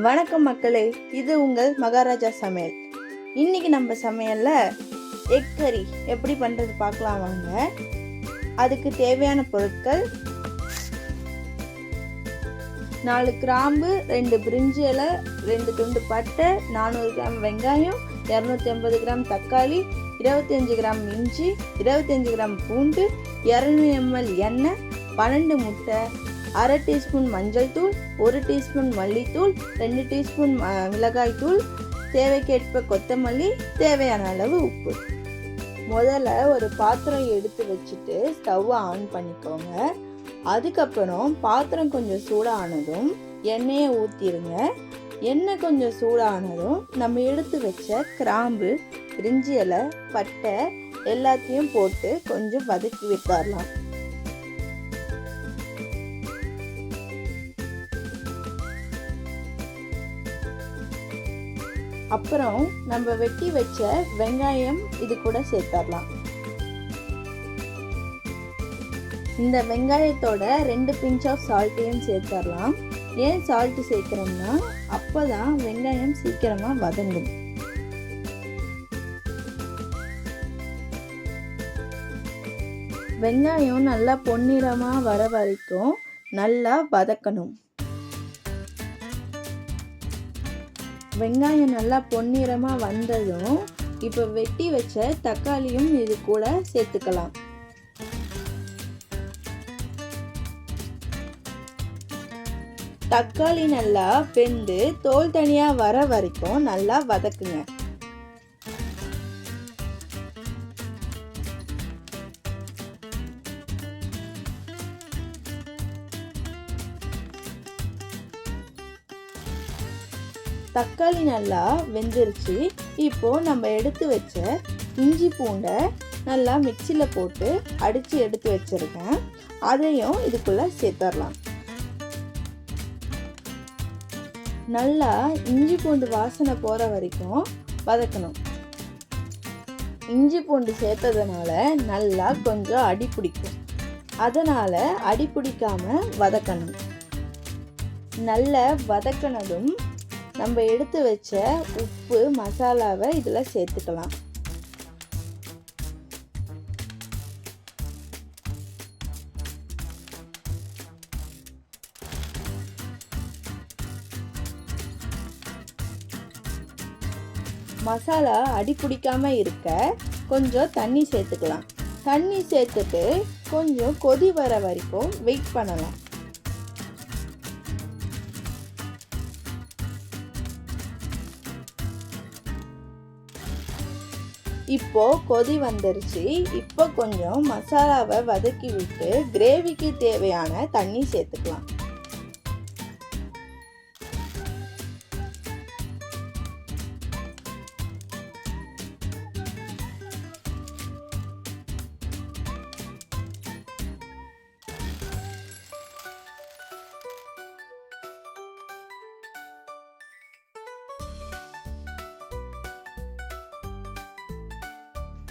வணக்கம் மக்களே, இது உங்கள் மகாராஜா சமையல். இன்னைக்கு நம்ம சமையல்ல எக் கறி எப்படி பண்ணுறது பார்க்கலாம் வாங்க. அதுக்கு தேவையான பொருட்கள்: 4 கிராம்பு, 2 பிரிஞ்சி இலை, 2 துண்டு பட்டை, 400 கிராம் வெங்காயம், 250 கிராம் தக்காளி, 25 கிராம் இஞ்சி, 25 கிராம் பூண்டு, 200 ml எண்ணெய், 12 முட்டை, 1/2 டீஸ்பூன் மஞ்சள் தூள், 1 டீஸ்பூன் மல்லித்தூள், 2 டீஸ்பூன் மிளகாய் தூள், தேவைக்கேற்ப கொத்தமல்லி, தேவையான அளவு உப்பு. முதல்ல ஒரு பாத்திரம் எடுத்து வச்சுட்டு ஸ்டவ்வை ஆன் பண்ணிக்கோங்க. அதுக்கப்புறம் பாத்திரம் கொஞ்சம் சூடானதும் எண்ணெயை ஊற்றிடுங்க. எண்ணெய் கொஞ்சம் சூடானதும் நம்ம எடுத்து வச்ச கிராம்பு, பிரிஞ்சி இலை, பட்டை எல்லாத்தையும் போட்டு கொஞ்சம் வதக்கி விட்டுறலாம். அப்புறம் நம்ம வெட்டி வச்ச வெங்காயம் இது கூட சேர்த்துடலாம். இந்த வெங்காயத்தோட 2 பிஞ்ச் ஆஃப் சால்ட்டையும் சேர்த்துடலாம். ஏன் சால்ட் சேர்க்கிறோம்னா அப்போதான் வெங்காயம் சீக்கிரமா வதங்கும். வெங்காயம் நல்லா பொன்னிறமா வர வரைக்கும் நல்லா வதக்கணும். வெங்காயம் நல்லா பொன்னிறமாக வந்ததும் இப்போ வெட்டி வச்ச தக்காளியும் இது கூட சேர்த்துக்கலாம். தக்காளி நல்லா வெந்து தோல் தனியாக வர வரைக்கும் நல்லா வதக்குங்க. தக்காளி நல்லா வெந்துருச்சு. இப்போ நம்ம எடுத்து வச்ச இஞ்சி பூண்டை நல்லா மிக்சியில் போட்டு அடித்து எடுத்து வச்சிருக்கேன். அதையும் இதுக்குள்ள சேர்த்துடலாம். நல்லா இஞ்சி பூண்டு வாசனை போகிற வரைக்கும் வதக்கணும். இஞ்சி பூண்டு சேர்த்ததுனால நல்லா கொஞ்சம் அடி பிடிக்கும். அதனால் அடி பிடிக்காம வதக்கணும். நல்லா வதக்கினதும் நம்ம எடுத்து வச்ச உப்பு, மசாலாவை இதில் சேர்த்துக்கலாம். மசாலா அடி பிடிக்காம இருக்க கொஞ்சம் தண்ணி சேர்த்துக்கலாம். தண்ணி சேர்த்துட்டு கொஞ்சம் கொதி வர வரைக்கும் வெயிட் பண்ணலாம். இப்போ கொதி வந்துருச்சு. இப்போ கொஞ்சம் மசாலாவை வதக்கி விட்டு கிரேவிக்கு தேவையான தண்ணி சேர்த்துக்கலாம்.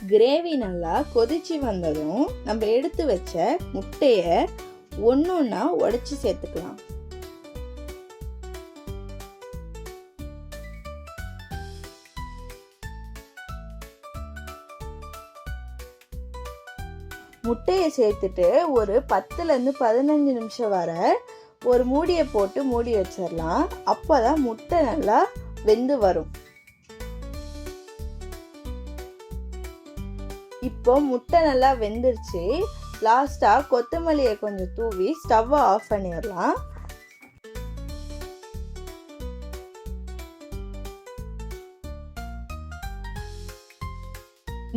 கிரேவி நல்லா கொதிச்சு வந்ததும் நம்ம எடுத்து வச்ச முட்டையை ஒன்னொன்னா உடைச்சு சேர்த்துக்கலாம். முட்டையை சேர்த்துட்டு ஒரு 10லேருந்து 15 நிமிஷம் வர ஒரு மூடியை போட்டு மூடி வச்சிடலாம். அப்போதான் முட்டை நல்லா வெந்து வரும். இப்போ முட்டை நல்லா வெந்துருச்சு. லாஸ்ட்டாக கொத்தமல்லியை கொஞ்சம் தூவி ஸ்டவ்வை ஆஃப் பண்ணிடலாம்.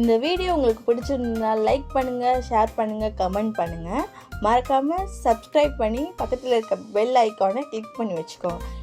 இந்த வீடியோ உங்களுக்கு பிடிச்சிருந்தா லைக் பண்ணுங்கள், ஷேர் பண்ணுங்கள், கமெண்ட் பண்ணுங்கள். மறக்காமல் சப்ஸ்கிரைப் பண்ணி பக்கத்தில் இருக்க பெல் ஐக்கானை கிளிக் பண்ணி வச்சுக்கோங்க.